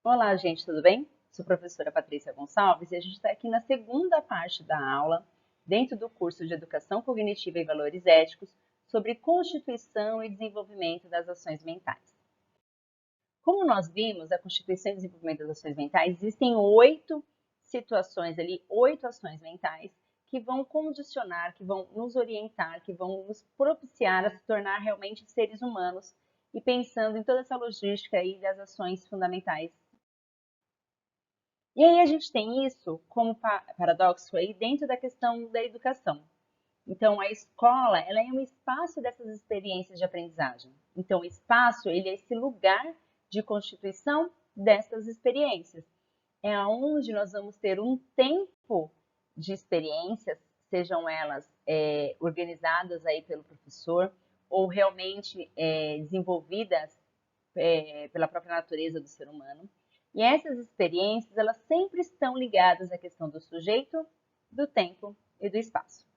Olá, gente, tudo bem? Sou a professora Patrícia Gonçalves e a gente está aqui na segunda parte da aula, dentro do curso de Educação Cognitiva e Valores Éticos, sobre constituição e desenvolvimento das ações mentais. Como nós vimos, a constituição e desenvolvimento das ações mentais, existem 8 situações ali, 8 ações mentais que vão condicionar, que vão nos orientar, que vão nos propiciar a se tornar realmente seres humanos e pensando em toda essa logística aí das ações fundamentais. E aí a gente tem isso como paradoxo aí dentro da questão da educação. Então, a escola, ela é um espaço dessas experiências de aprendizagem. Então, o espaço, ele é esse lugar de constituição dessas experiências. É onde nós vamos ter um tempo de experiências, sejam elas organizadas aí pelo professor ou realmente desenvolvidas pela própria natureza do ser humano. E essas experiências, elas sempre estão ligadas à questão do sujeito, do tempo e do espaço.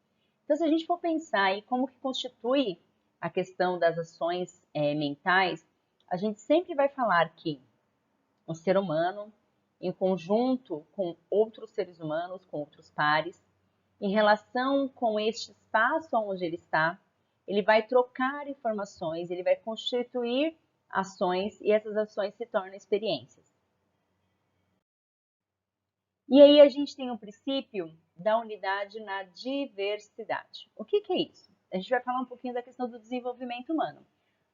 Então, se a gente for pensar aí como que constitui a questão das ações mentais, a gente sempre vai falar que o ser humano, em conjunto com outros seres humanos, com outros pares, em relação com este espaço onde ele está, ele vai trocar informações, ele vai constituir ações e essas ações se tornam experiências. E aí a gente tem o princípio da unidade na diversidade. O que é isso? A gente vai falar um pouquinho da questão do desenvolvimento humano.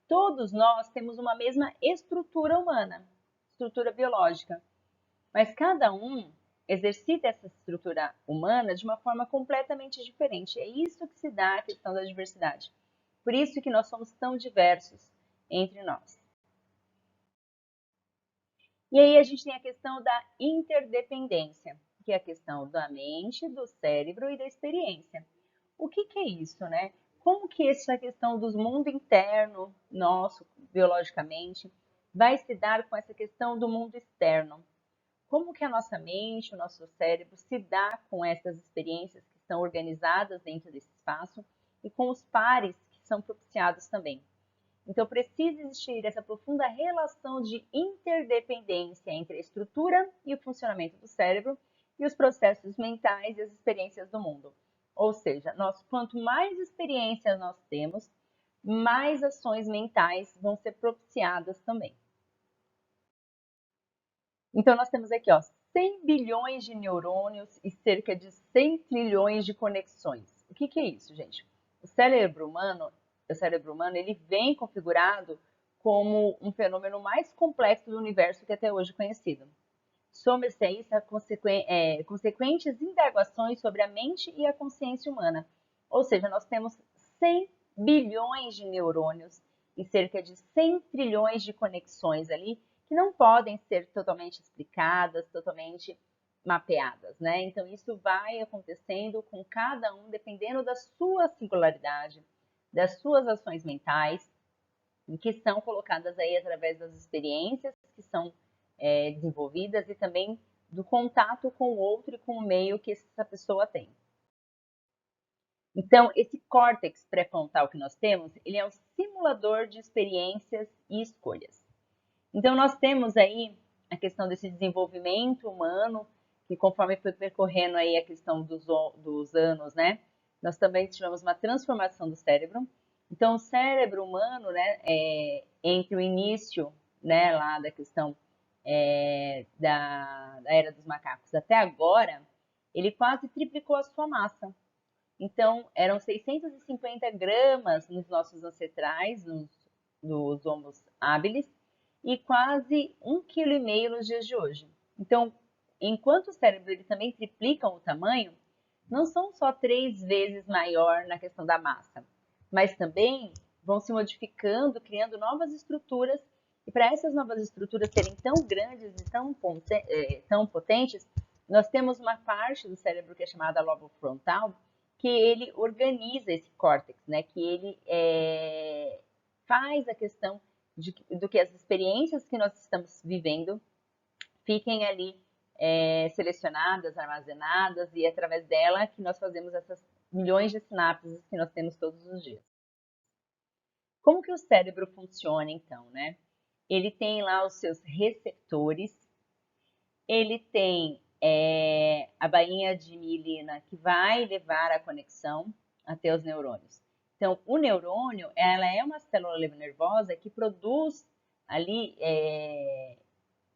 Todos nós temos uma mesma estrutura humana, estrutura biológica, mas cada um exercita essa estrutura humana de uma forma completamente diferente. É isso que se dá a questão da diversidade. Por isso que nós somos tão diversos entre nós. E aí a gente tem a questão da interdependência, que é a questão da mente, do cérebro e da experiência. O que é isso, né? Como que essa questão do mundo interno nosso, biologicamente, vai se dar com essa questão do mundo externo? Como que a nossa mente, o nosso cérebro se dá com essas experiências que estão organizadas dentro desse espaço e com os pares que são propiciados também? Então, precisa existir essa profunda relação de interdependência entre a estrutura e o funcionamento do cérebro e os processos mentais e as experiências do mundo. Ou seja, quanto mais experiências nós temos, mais ações mentais vão ser propiciadas também. Então, nós temos aqui 100 bilhões de neurônios e cerca de 100 trilhões de conexões. O que é isso, gente? O cérebro humano, ele vem configurado como um fenômeno mais complexo do universo que até hoje conhecido. Soma-se a isso consequentes indagações sobre a mente e a consciência humana. Ou seja, nós temos 100 bilhões de neurônios e cerca de 100 trilhões de conexões ali que não podem ser totalmente explicadas, totalmente mapeadas, né? Então, isso vai acontecendo com cada um, dependendo da sua singularidade, das suas ações mentais, que são colocadas aí através das experiências que são desenvolvidas e também do contato com o outro e com o meio que essa pessoa tem. Então, esse córtex pré-frontal que nós temos, ele é um simulador de experiências e escolhas. Então, nós temos aí a questão desse desenvolvimento humano, que conforme foi percorrendo aí a questão dos anos, né? Nós também tivemos uma transformação do cérebro. Então, o cérebro humano, né, entre o início, né, lá da questão da era dos macacos até agora, ele quase triplicou a sua massa. Então, eram 650 gramas nos nossos ancestrais, nos Homo habilis, e quase 1,5 kg nos dias de hoje. Então, enquanto o cérebro ele também triplica o tamanho, não são só 3 vezes maior na questão da massa, mas também vão se modificando, criando novas estruturas, e para essas novas estruturas serem tão grandes e tão potentes, nós temos uma parte do cérebro que é chamada lobo frontal, que ele organiza esse córtex, né? Que ele faz a questão do que as experiências que nós estamos vivendo fiquem ali selecionadas, armazenadas, e é através dela que nós fazemos essas milhões de sinapses que nós temos todos os dias. Como que o cérebro funciona, então, né? Ele tem lá os seus receptores, ele tem a bainha de mielina que vai levar a conexão até os neurônios. Então, o neurônio, ela é uma célula nervosa que produz ali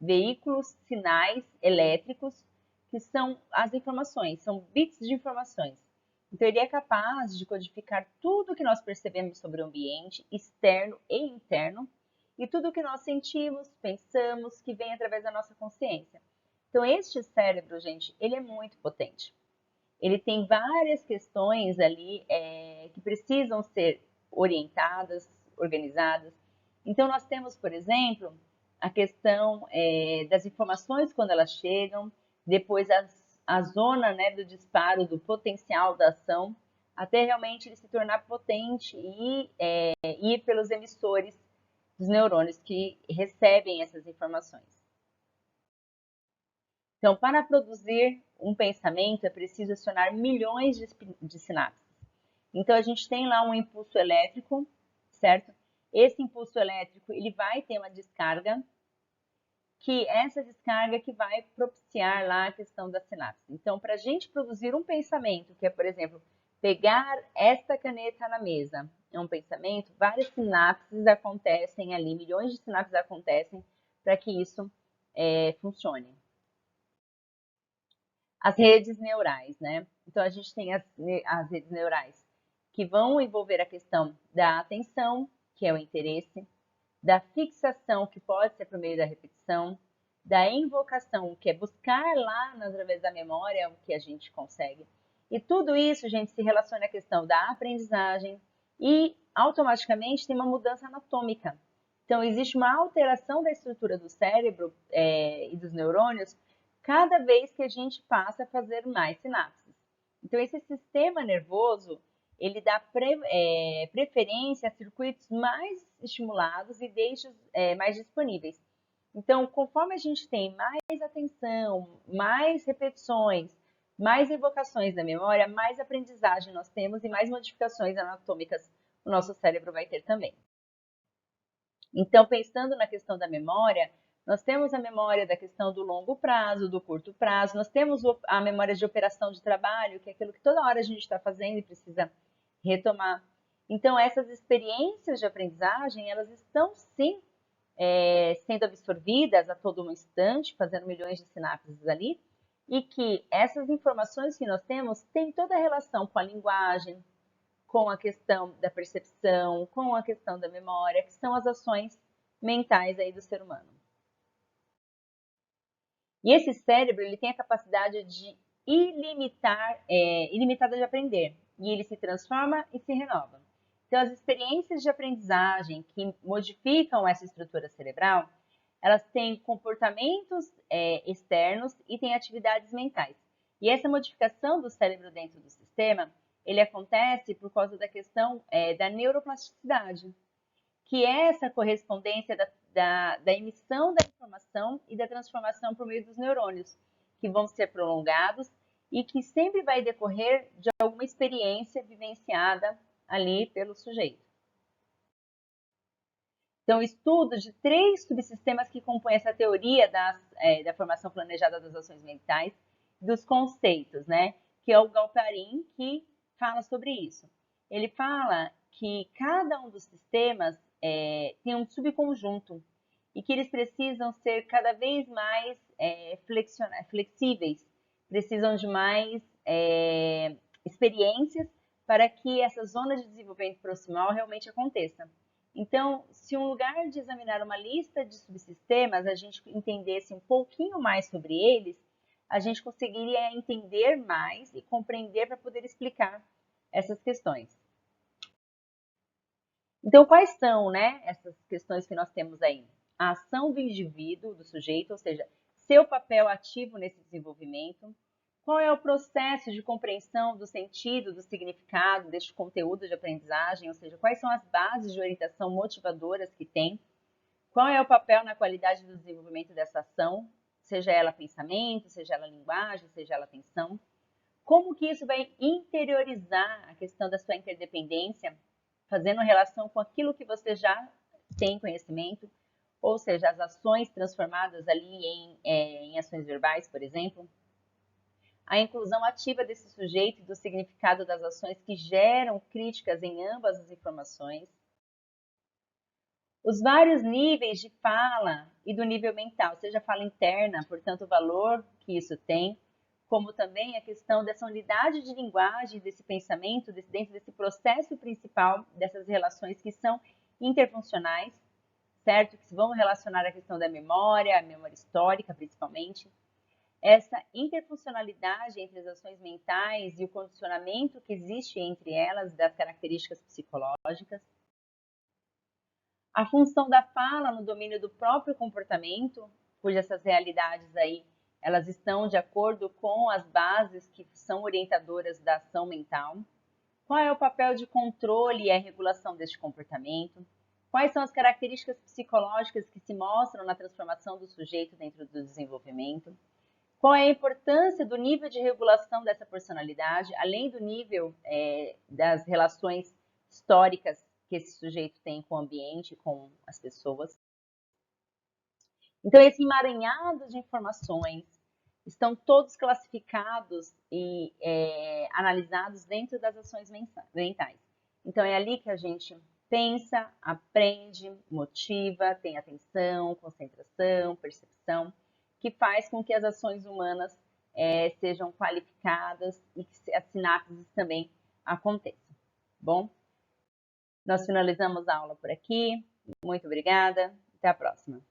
veículos, sinais elétricos, que são as informações, são bits de informações. Então, ele é capaz de codificar tudo que nós percebemos sobre o ambiente, externo e interno, e tudo que nós sentimos, pensamos, que vem através da nossa consciência. Então, este cérebro, gente, ele é muito potente. Ele tem várias questões ali que precisam ser orientadas, organizadas. Então, nós temos, por exemplo, a questão das informações quando elas chegam, depois a zona, né, do disparo, do potencial da ação, até realmente ele se tornar potente e ir pelos emissores dos neurônios que recebem essas informações. Então, para produzir um pensamento, é preciso acionar milhões de sinapses. Então, a gente tem lá um impulso elétrico, certo? Esse impulso elétrico, ele vai ter uma descarga, que essa descarga que vai propiciar lá a questão da sinapse. Então, para a gente produzir um pensamento, que é, por exemplo, pegar esta caneta na mesa, é um pensamento, várias sinapses acontecem ali, milhões de sinapses acontecem para que isso funcione. As redes neurais, né? Então, a gente tem as redes neurais que vão envolver a questão da atenção, que é o interesse, da fixação, que pode ser por meio da repetição, da invocação, que é buscar lá através da memória o que a gente consegue. E tudo isso, gente, se relaciona à questão da aprendizagem e automaticamente tem uma mudança anatômica. Então, existe uma alteração da estrutura do cérebro e dos neurônios cada vez que a gente passa a fazer mais sinapses. Então, esse sistema nervoso, ele dá preferência a circuitos mais estimulados e deixa mais disponíveis. Então, conforme a gente tem mais atenção, mais repetições, mais evocações da memória, mais aprendizagem nós temos e mais modificações anatômicas o nosso cérebro vai ter também. Então, pensando na questão da memória, nós temos a memória da questão do longo prazo, do curto prazo, nós temos a memória de operação de trabalho, que é aquilo que toda hora a gente está fazendo e precisa retomar. Então, essas experiências de aprendizagem, elas estão sim sendo absorvidas a todo instante, fazendo milhões de sinapses ali, e que essas informações que nós temos têm toda a relação com a linguagem, com a questão da percepção, com a questão da memória, que são as ações mentais aí do ser humano. E esse cérebro, ele tem a capacidade de ilimitada de aprender, e ele se transforma e se renova. Então, as experiências de aprendizagem que modificam essa estrutura cerebral, elas têm comportamentos externos e têm atividades mentais. E essa modificação do cérebro dentro do sistema, ele acontece por causa da questão da neuroplasticidade, que é essa correspondência da emissão da informação e da transformação por meio dos neurônios, que vão ser prolongados e que sempre vai decorrer de alguma experiência vivenciada ali pelo sujeito. Então, estudo de 3 subsistemas que compõem essa teoria da formação planejada das ações mentais, dos conceitos, né? Que é o Galperin, que fala sobre isso. Ele fala que cada um dos sistemas tem um subconjunto e que eles precisam ser cada vez mais flexíveis, precisam de mais experiências para que essa zona de desenvolvimento proximal realmente aconteça. Então, se um lugar de examinar uma lista de subsistemas, a gente entendesse um pouquinho mais sobre eles, a gente conseguiria entender mais e compreender para poder explicar essas questões. Então, quais são, né, essas questões que nós temos aí? A ação do indivíduo, do sujeito, ou seja, seu papel ativo nesse desenvolvimento. Qual é o processo de compreensão do sentido, do significado deste conteúdo de aprendizagem, ou seja, quais são as bases de orientação motivadoras que tem? Qual é o papel na qualidade do desenvolvimento dessa ação, seja ela pensamento, seja ela linguagem, seja ela atenção? Como que isso vai interiorizar a questão da sua interdependência, fazendo relação com aquilo que você já tem conhecimento? ou seja, as ações transformadas ali em ações verbais, por exemplo. A inclusão ativa desse sujeito e do significado das ações que geram críticas em ambas as informações. Os vários níveis de fala e do nível mental, seja a fala interna, portanto, o valor que isso tem, como também a questão dessa unidade de linguagem, desse pensamento, dentro desse processo principal dessas relações que são interfuncionais, certo? Que vão relacionar a questão da memória, a memória histórica, principalmente. Essa interfuncionalidade entre as ações mentais e o condicionamento que existe entre elas, das características psicológicas. A função da fala no domínio do próprio comportamento, cujas essas realidades aí, elas estão de acordo com as bases que são orientadoras da ação mental. Qual é o papel de controle e a regulação deste comportamento? Quais são as características psicológicas que se mostram na transformação do sujeito dentro do desenvolvimento? Qual é a importância do nível de regulação dessa personalidade, além do nível das relações históricas que esse sujeito tem com o ambiente, com as pessoas? Então, esse emaranhado de informações estão todos classificados e analisados dentro das ações mentais. Então, é ali que a gente pensa, aprende, motiva, tem atenção, concentração, percepção, que faz com que as ações humanas sejam qualificadas e que as sinapses também aconteçam. Bom, nós finalizamos a aula por aqui. Muito obrigada. Até a próxima.